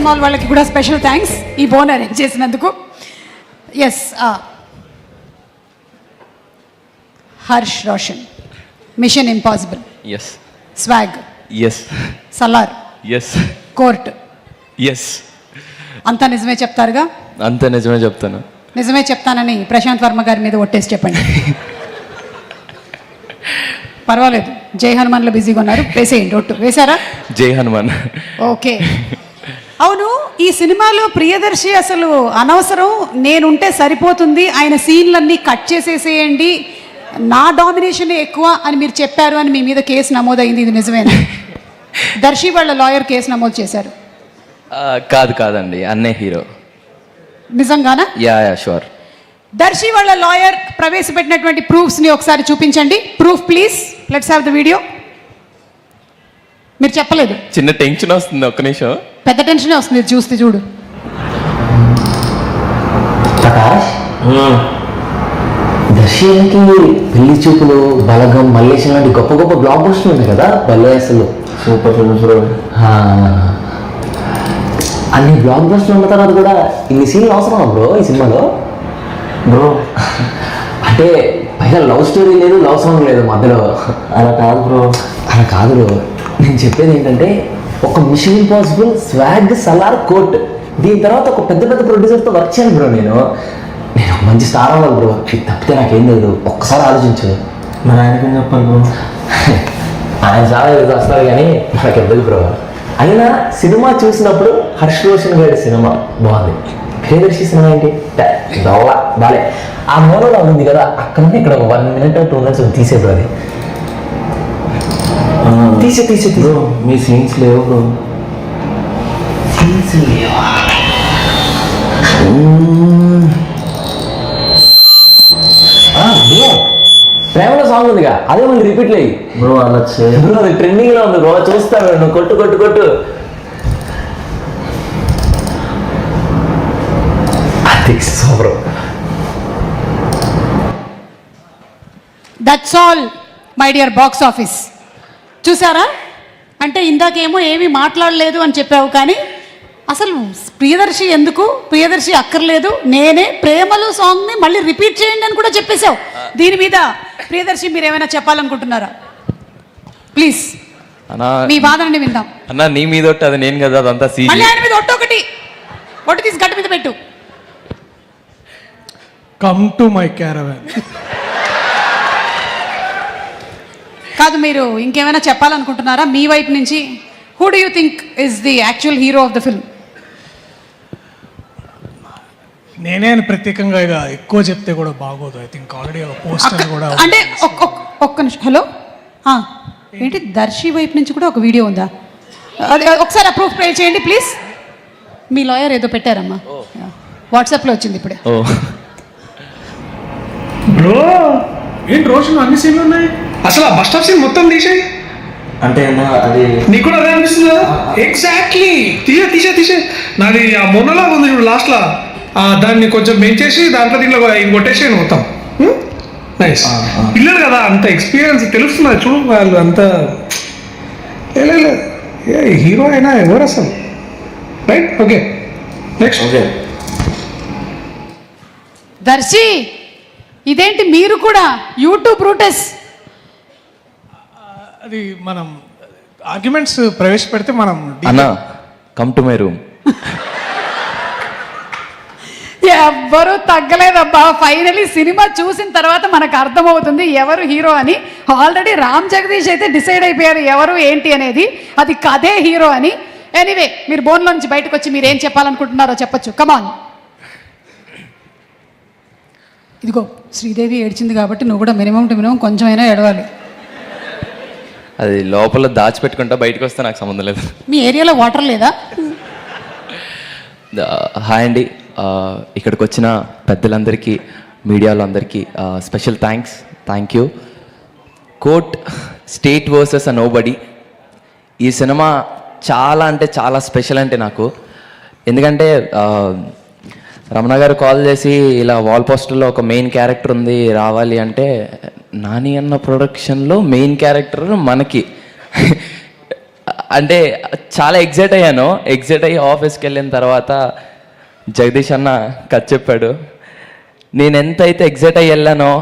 Asian mall వాళ్ళకి కూడా special thanks ఈ బోన్ అరేంజ్ చేసినందుకు. Yes, Harsh Roshan, Mission Impossible, yes. Swag, yes. Salaar, yes. Court. Yes. అంతా నిజమే చెప్తారుగా? అంతా నిజమే చెప్తాను. నిజమే చెప్తానని ప్రశాంత్ వర్మ గారి మీద ఒట్టేసి చెప్పండి. పర్వాలేదు, జై హనుమాన్లో బిజీగా ఉన్నారు, వేసేయండి ఒట్టు. వేశారా? జై హనుమాన్. ఓకే. అవును, ఈ సినిమాలో ప్రియదర్శి అసలు అనవసరం, నేనుంటే సరిపోతుంది, ఆయన సీన్లన్నీ కట్ చేసేసేయండి, నా డామినేషన్ ఎక్కువ అని మీరు చెప్పారు అని మీ మీద కేసు నమోదైంది, ఇది నిజమేనా? దర్శి వాళ్ళ లాయర్ కేసు నమోదు చేశారు. కాదండి, అన్నే హీరో. నిజంగానా? Yeah sure. దర్శి వాళ్ళ లాయర్ ప్రవేశపెట్టినటువంటి ప్రూఫ్స్ని ఒకసారి చూపించండి. Proof please, let's have the video. మీరు చెప్పలేదు. చిన్న టెన్షన్ వస్తుంది, ఒక్క నిమిషం. పెద్ద టెన్షనే వస్తుంది చూస్తే, చూడు. దర్శికి పెళ్లి చూపులు, బలగం, మల్లేశం లాంటి గొప్ప గొప్ప బ్లాక్ బస్టర్లు ఉన్నాయి కదా, భలే అసలు సూపర్ సూపర్. అన్ని బ్లాక్ బస్టర్లు ఉన్న తర్వాత కూడా ఇన్ని సీన్లు అవసరమా బ్రో ఈ సినిమాలో? బ్రో అంటే పైగా లవ్ స్టోరీ లేదు, లవ్ సాంగ్ లేదు మధ్యలో. అలా కాదు బ్రో, అలా కాదు బ్రో. నేను చెప్పేది ఏంటంటే, ఒక Mission Impossible, swag, Salaar, court, దీని తర్వాత ఒక పెద్ద పెద్ద ప్రొడ్యూసర్తో వర్క్ చేయాలి బ్రో. నేను ఒక మంచి స్టార్ అవ్వాలి బ్రో. ఇది తప్పితే నాకేం లేదు, ఒక్కసారి ఆలోచించు. మరి ఆయనకేం చెప్పాలి బ్రో? ఆయన చాలా వస్తారు కానీ నాకు ఎందుకు బ్రో. అయినా సినిమా చూసినప్పుడు హర్ష్ రోషన్ గారి సినిమా బాగుంది, ప్రియదర్శి సినిమా ఏంటి దోలా బాలే. ఆ మూలలో ఉంది కదా, అక్కడ ఇక్కడ ఒక 1 minute 2 minutes తీసేది అది. తీసే బ్రో, మీ సీన్స్ లేవు బ్రో. సీన్స్ లేవా? ప్రేమలో సాంగ్ ఉందిగా, అదే మళ్ళీ రిపీట్ లేయి బ్రో. అలా బ్రో, అది ట్రెండింగ్ లో ఉంది బ్రో, చూస్తాను నువ్వు. కొట్టు కొట్టు కొట్టు. Bro, that's all my dear box office. చూసారా? అంటే ఇందాకేమో ఏమీ మాట్లాడలేదు అని చెప్పావు, కానీ అసలు ప్రియదర్శి ఎందుకు, ప్రియదర్శి అక్కర్లేదు, నేనే ప్రేమలు సాంగ్ని మళ్ళీ రిపీట్ చేయండి అని కూడా చెప్పేశావు. దీని మీద ప్రియదర్శి మీరు ఏమైనా చెప్పాలనుకుంటున్నారా? ప్లీజ్ మీ వాదనని విందాం. అన్నా, నీ మీద ఒట్టు, అది నేను కదా, అదంతా మళ్ళీ ఆయన మీద ఒట్టు ఒకటి, ఒట్టు తీసి గట్టు మీద పెట్టు. Come to my caravan. కాదు, మీరు ఇంకేమైనా చెప్పాలనుకుంటున్నారా మీ వైపు నుంచి? Who do you think is the actual hero of the film? నేనే ప్రత్యేకంగా ఇక ఎక్కువ చెప్తే కూడా బాగోదు. ఐ థింక్ ఆల్రెడీ పోస్టర్ కూడా అంటే ఒక్క నిమిషం. హలో, ఏంటి దర్శి వైపు నుంచి కూడా ఒక వీడియో ఉందా? అది ఒకసారి అప్రూవ్ ప్లే చేయండి ప్లీజ్. మీ లాయర్ ఏదో పెట్టారమ్మా, వాట్సాప్లో వచ్చింది ఇప్పుడే. బ్రో ఏంటి రోషన్ అన్ని సీన్లు ఉన్నాయి, అసలు ఆ బస్ స్టాప్ సీన్ మొత్తం తీసేయి అంటే అది నీకు కూడా అదే అనిపిస్తుంది కదా? ఎగ్జాక్ట్లీ, తీసే నాది ఆ మొన్నలాగా ఉంది చూడు లాస్ట్లో, దాన్ని కొంచెం పెంచేసి దాంట్లో దీంట్లో కొట్టేసేయండి మొత్తం. నైస్. పిల్లలు కదా, అంత ఎక్స్పీరియన్స్ తెలుస్తున్నది చూడు, వాళ్ళు అంత హీరో అయినా ఎవరు అసలు. Right, okay next. Okay Darshi, ఇదేంటి మీరు కూడా యూట్యూబ్ రూటెస్? అది మనం ఆర్గ్యుమెంట్స్ ప్రవేశపెడితే మనం అన్నా, కమ్ టు మై రూమ్. ఎవ్వరూ తగ్గలేదబ్బా. ఫైనలీ సినిమా చూసిన తర్వాత మనకు అర్థమవుతుంది ఎవరు హీరో అని. ఆల్రెడీ రామ్ జగదీష్ అయితే డిసైడ్ అయిపోయారు ఎవరు ఏంటి అనేది, అది కథే హీరో అని. ఎనీవే, మీరు బోన్లో నుంచి బయటకు వచ్చి మీరు ఏం చెప్పాలనుకుంటున్నారో చెప్పొచ్చు. కమాన్. ఇదిగో శ్రీదేవి ఏడ్చింది కాబట్టి నువ్వు కూడా మినిమం టు మినిమం కొంచెమైనా ఏడవాలి. అది లోపల దాచిపెట్టుకుంటా, బయటకు వస్తే నాకు సంబంధం లేదు. మీ ఏరియాలో వాటర్ లేదా? హాయ్ అండి, ఇక్కడికి వచ్చిన పెద్దలందరికీ, మీడియాలో అందరికీ special thank you. Court, State versus a nobody. ఈ సినిమా చాలా అంటే చాలా స్పెషల్ అంటే నాకు. ఎందుకంటే రమణ గారు కాల్ చేసి ఇలా వాల్ పోస్టర్లో ఒక మెయిన్ క్యారెక్టర్ ఉంది రావాలి అంటే, నాని అన్న ప్రొడక్షన్లో మెయిన్ క్యారెక్టర్ మనకి అంటే చాలా ఎగ్జైట్ అయ్యాను. ఎగ్జైట్ అయ్యి ఆఫీస్కి వెళ్ళిన తర్వాత జగదీష్ అన్న కథ చెప్పాడు. నేను ఎంతైతే ఎగ్జైట్ అయ్యి వెళ్ళానో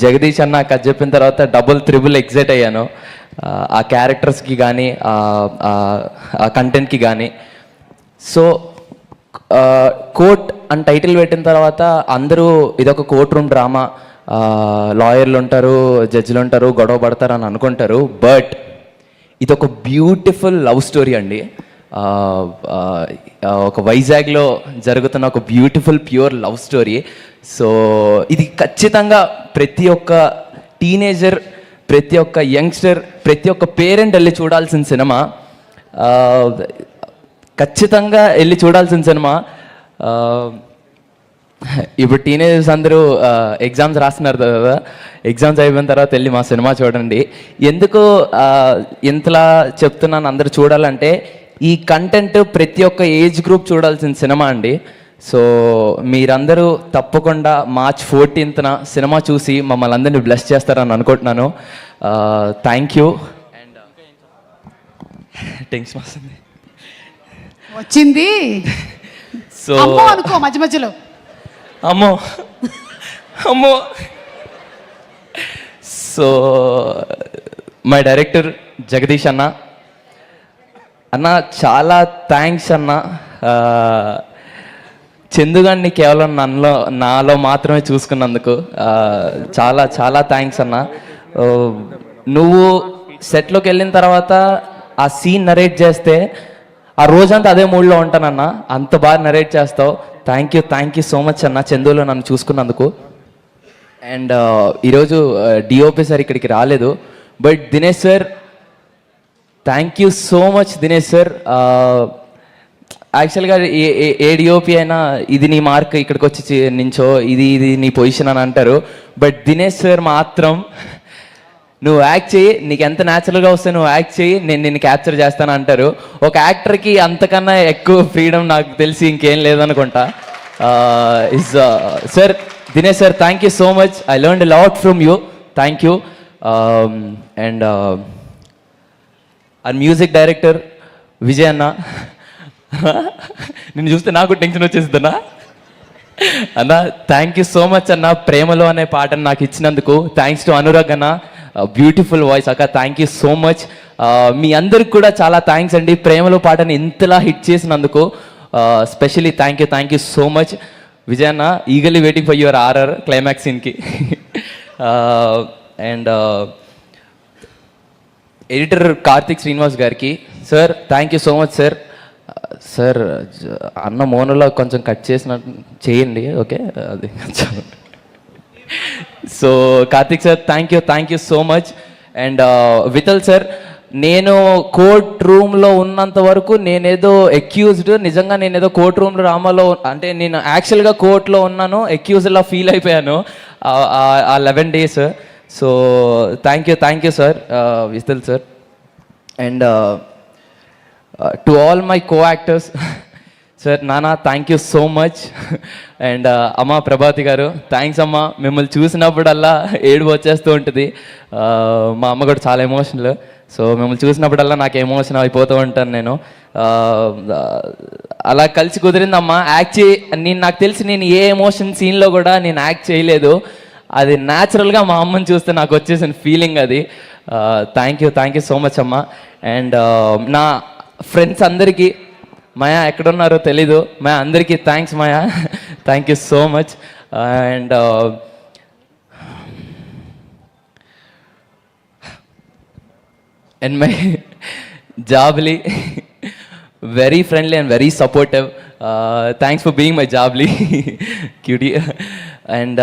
జగదీష్ అన్న కథ చెప్పిన తర్వాత డబుల్ త్రిబుల్ ఎగ్జైట్ అయ్యాను. ఆ క్యారెక్టర్స్కి కానీ ఆ కంటెంట్కి కానీ. సో కోర్ట్ అని టైటిల్ పెట్టిన తర్వాత అందరూ ఇదొక కోర్ట్ రూమ్ డ్రామా, లాయర్లు ఉంటారు, జడ్జిలు ఉంటారు, గొడవ పడతారు అని అనుకుంటారు. బట్ ఇదొక బ్యూటిఫుల్ లవ్ స్టోరీ అండి. ఒక వైజాగ్లో జరుగుతున్న ఒక beautiful pure love story. So ఇది ఖచ్చితంగా ప్రతి ఒక్క టీనేజర్, ప్రతి ఒక్క యంగ్స్టర్, ప్రతి ఒక్క పేరెంట్ వెళ్ళి చూడాల్సిన సినిమా. ఖచ్చితంగా వెళ్ళి చూడాల్సిన సినిమా. ఇప్పుడు టీనేజర్స్ అందరూ ఎగ్జామ్స్ రాస్తున్నారు కదా, ఎగ్జామ్స్ అయిపోయిన తర్వాత వెళ్ళి మా సినిమా చూడండి. ఎందుకు ఇంతలా చెప్తున్నాను అందరూ చూడాలంటే, ఈ కంటెంట్ ప్రతి ఒక్క ఏజ్ గ్రూప్ చూడాల్సిన సినిమా అండి. సో మీరందరూ తప్పకుండా March 14th సినిమా చూసి మమ్మల్ని అందరినీ బ్లెస్ చేస్తారని అనుకుంటున్నాను. Thank you. అండ్ టెన్షన్ వస్తుంది. వచ్చింది సో అమ్మో అనుకో మధ్య మధ్యలో. అమ్మో అమ్మో. సో మై డైరెక్టర్ జగదీష్ అన్న, చాలా థ్యాంక్స్ అన్న. చందుగాన్ని కేవలం నాలో మాత్రమే చూసుకున్నందుకు చాలా చాలా థ్యాంక్స్ అన్న. నువ్వు సెట్లోకి వెళ్ళిన తర్వాత ఆ సీన్ నరేట్ చేస్తే ఆ రోజంతా అదే మూడ్లో ఉంటానన్నా, అంత బాగా నరేట్ చేస్తావు. థ్యాంక్ యూ సో మచ్ అన్న, చందులో నన్ను చూసుకున్నందుకు. అండ్ ఈరోజు డిఓపి సార్ ఇక్కడికి రాలేదు, but Dinesh sir thank you so much. Dinesh sir యాక్చువల్గా ఏ డిఓపి అయినా ఇది నీ మార్క్, ఇక్కడికి వచ్చి నించో, ఇది నీ పొజిషన్ అని అంటారు. బట్ దినేష్ సార్ మాత్రం నువ్వు యాక్ట్ చేయి, నీకు ఎంత న్యాచురల్గా వస్తే నువ్వు యాక్ట్ చేయి, నేను నిన్ను క్యాప్చర్ చేస్తాను అంటారు. ఒక యాక్టర్కి అంతకన్నా ఎక్కువ ఫ్రీడమ్ నాకు తెలిసి ఇంకేం లేదనుకుంటా. Sir Dinesh sir thank you so much. I learned lot from you. Thank you. And ఆ మ్యూజిక్ డైరెక్టర్ విజయ్ అన్న, నిన్ను చూస్తే నాకు టెన్షన్ వచ్చేస్తుందన్నా. అన్న థ్యాంక్ యూ సో మచ్ అన్న, ప్రేమలో అనే పాటను నాకు ఇచ్చినందుకు. థ్యాంక్స్ టు అనురాగ్ అన్న, బ్యూటిఫుల్ వాయిస్ అక్క, థ్యాంక్ యూ సో మచ్. మీ అందరికి కూడా చాలా థ్యాంక్స్ అండి, ప్రేమలో పాటని ఇంతలా హిట్ చేసినందుకు. Specially thank you so much Vijay అన్న. Eagerly waiting for your RR climax సీన్కి. అండ్ ఎడిటర్ కార్తిక్ శ్రీనివాస్ గారికి, sir thank you so much sir. Sir అన్న మోనోలో కొంచెం కట్ చేసినట్టు చేయండి, ఓకే అది. So Karthik sir thank you so much. And Vithal sir, నేను కోర్ట్ రూమ్లో ఉన్నంత వరకు నేనేదో అక్యూజ్డ్, నిజంగా నేనేదో కోర్ట్ రూమ్ డ్రామాలో, అంటే నేను యాక్చువల్గా కోర్టులో ఉన్నాను, అక్యూజ్డ్లా ఫీల్ అయిపోయాను ఆ 11 days. So thank you sir Vithal sir. And to all my co-actors, sir నానా thank you so much. And అమ్మ ప్రభాతి గారు థ్యాంక్స్ అమ్మ, మిమ్మల్ని చూసినప్పుడల్లా ఏడుపు వచ్చేస్తూ ఉంటుంది. మా అమ్మ కూడా చాలా ఎమోషనల్, సో మిమ్మల్ని చూసినప్పుడల్లా నాకు ఎమోషన్ అయిపోతూ ఉంటాను నేను. అలా కలిసి కుదిరిందమ్మా. యాక్ట్ నాకు తెలిసి నేను ఏ ఎమోషన్ సీన్లో కూడా నేను యాక్ట్ చేయలేదు, అది న్యాచురల్గా మా అమ్మని చూస్తే నాకు వచ్చేసిన ఫీలింగ్ అది. థ్యాంక్ యూ సో మచ్ అమ్మ. అండ్ నా ఫ్రెండ్స్ అందరికీ, మాయా ఎక్కడున్నారో తెలీదు, మాయా అందరికీ థ్యాంక్స్ మాయా, thank you so much. And my Jabli, very friendly and very supportive. Thanks for being my Jabli cutie. And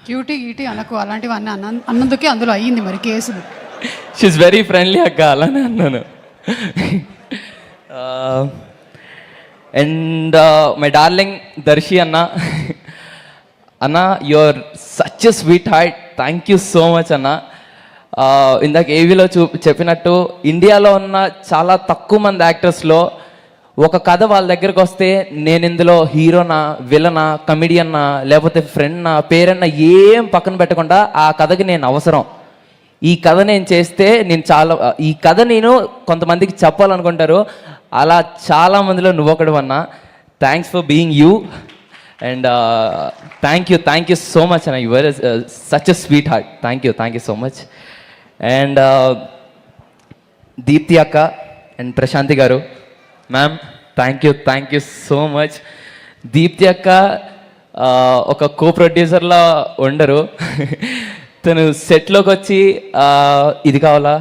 cutie గీటీ అనకు, అలాంటివి అన్నందుకే అందులో అయ్యింది మరి కేసులు. షీఈస్ వెరీ ఫ్రెండ్లీ అక్క, అలానే అన్నాను. అండ్ మై డార్లింగ్ దర్శి అన్న, your such a sweet heart, thank you so much అన్న. ఇందాక ఏవీలో చెప్పినట్టు ఇండియాలో ఉన్న చాలా తక్కువ మంది యాక్టర్స్లో ఒక కథ వాళ్ళ దగ్గరకు వస్తే నేను ఇందులో హీరోనా, విలనా, కమిడియన్నా, లేకపోతే ఫ్రెండ్నా, పేరన్నా ఏం పక్కన పెట్టకుండా ఆ కథకి నేను అవసరం. ఈ కథ నేను చేస్తే నేను చాలా ఈ కథ నేను కొంతమందికి చెప్పాలనుకుంటారు, అలా చాలా మందిలో నువ్వు ఒకడు అన్నా. Thanks for being you and thank you so much అన్న. Your such a sweetheart. Thank you so much. And Deepthi అక్క అండ్ ప్రశాంతి గారు, ma'am thank you so much. Deepthi అక్క ఒక కో ప్రొడ్యూసర్లా ఉండరు. తను సెట్లోకి వచ్చి ఇది కావాలా,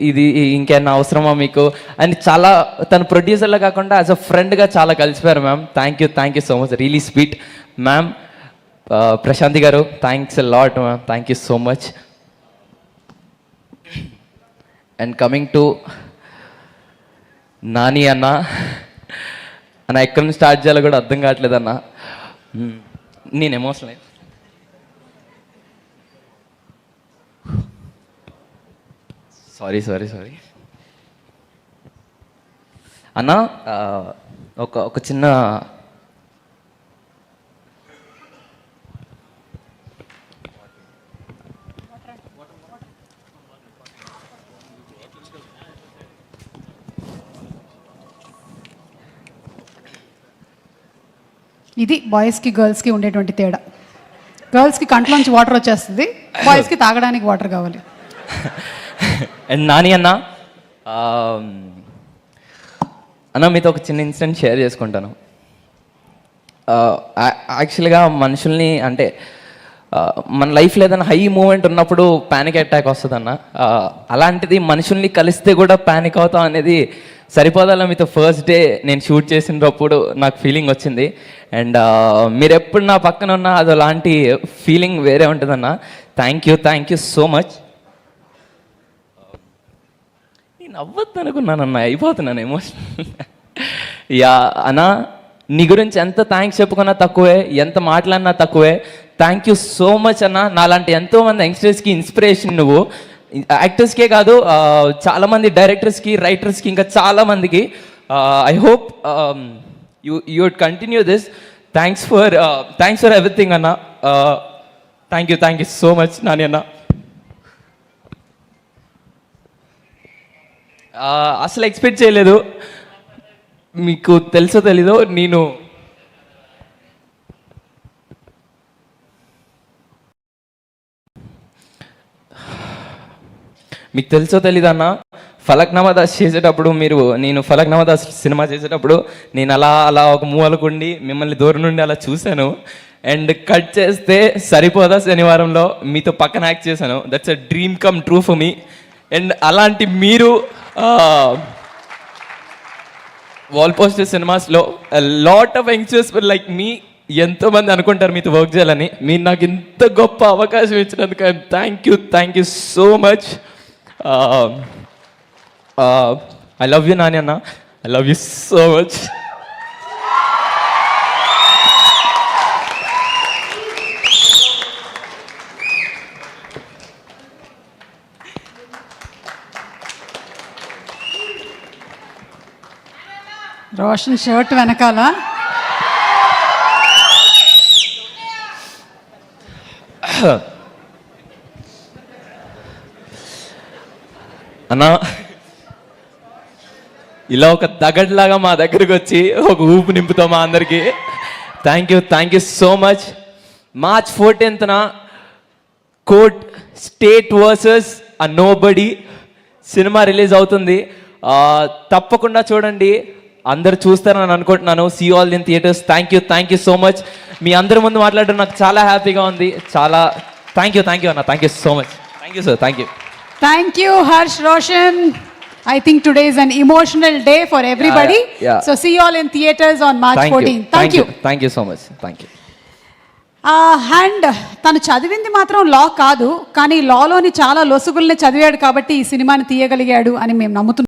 ఇది ఇంకేమన్నా అవసరమా మీకు అని చాలా, తను ప్రొడ్యూసర్లో కాకుండా యాజ్ అ ఫ్రెండ్గా చాలా కలిసిపోయారు ma'am. Thank you so much, really sweet ma'am. Prashanthi గారు thanks lot ma'am, thank you so much. And coming to Nani అన్న, ఎక్కడి నుంచి స్టార్ట్ చేయాలో కూడా అర్థం కావట్లేదు అన్న. నేను ఎమోషనల్ అయ్యా. సారీ అన్న. ఒక చిన్న ఇది బాయ్స్కి గర్ల్స్కి ఉండేటువంటి తేడా. గర్ల్స్కి కంట్లోంచి వాటర్ వచ్చేస్తుంది, బాయ్స్కి తాగడానికి వాటర్ కావాలి. అండ్ నాని అన్న, అన్న మీతో ఒక చిన్న ఇన్సిడెంట్ షేర్ చేసుకుంటాను. యాక్చువల్గా మనుషుల్ని అంటే మన లైఫ్లో ఏదైనా హై మూమెంట్ ఉన్నప్పుడు ప్యానిక్ అటాక్ వస్తుందన్న. అలాంటిది మనుషుల్ని కలిస్తే కూడా ప్యానిక్ అవుతాం అనేది సరిపోదాల. మీతో ఫస్ట్ డే నేను షూట్ చేసినప్పుడు నాకు ఫీలింగ్ వచ్చింది. అండ్ మీరు ఎప్పుడు నా పక్కన ఉన్నా అది అలాంటి ఫీలింగ్ వేరే ఉంటుందన్న. Thank you so much. నేను అవ్వద్దు అనుకున్నానన్న, అయిపోతున్నాను ఎమోషనల్. యా అన్న, నీ గురించి ఎంత థ్యాంక్స్ చెప్పుకున్నా తక్కువే, ఎంత మాట్లాడినా తక్కువే. థ్యాంక్ యూ సో మచ్ అన్న. నాలాంటి ఎంతోమంది యంగ్స్టర్స్కి ఇన్స్పిరేషన్ నువ్వు. యాక్టర్స్కే కాదు, చాలామంది డైరెక్టర్స్కి, రైటర్స్కి, ఇంకా చాలామందికి. I hope you would continue this. Thanks for everything అన్న. Thank you so much Nani అన్న. అసలు ఎక్స్పెక్ట్ చేయలేదు. మీకు తెలుసో తెలీదో, నేను మీకు తెలుసో తెలీదన్న, ఫలక్నామా దాస్ చేసేటప్పుడు నేను ఫలక్నామా దాస్ సినిమా చేసేటప్పుడు నేను అలా ఒక మూలకుండి మిమ్మల్ని దూరం నుండి అలా చూశాను. అండ్ కట్ చేస్తే సరిపోదా శనివారంలో మీతో పక్కన యాక్ట్ చేశాను. That's a dream come true for me. And అలాంటి మీరు వాల్ పోస్టర్ సినిమాస్లో లాట్ ఆఫ్ యంగ్స్టర్స్ లైక్ మీ ఎంతోమంది అనుకుంటారు మీతో వర్క్ చేయాలని. మీరు నాకు ఇంత గొప్ప అవకాశం ఇచ్చినందుకు thank you so much. I love you Nani అన్న, I love you so much. Roshan shirt వెనకాల అన్న ఇలా ఒక దగడ్లాగా మా దగ్గరికి వచ్చి ఒక ఊపు నింపుతాం మా అందరికీ. Thank you so much. March 14th Court State versus a Nobody cinema release అవుతుంది. తప్పకుండా చూడండి, అందరు చూస్తారని అనుకుంటున్నాను. See all in theatres. Thank you so much. మీ అందరి ముందు మాట్లాడడం నాకు చాలా హ్యాపీగా ఉంది. చాలా థ్యాంక్ యూ అన్న. Thank you so much. Thank you sir. Thank you, Harsh Roshan. I think today is an emotional day for everybody. Yeah. So see you all in theaters on March 14th. Thank you so much. Thank you. And తను చదివింది మాత్రం లా కాదు, కానీ లాలోని చాలా లొసుగుల్ని చదివాడు కాబట్టి ఈ సినిమాని తీయగలిగాడు అని మేము నమ్ముతున్నాం.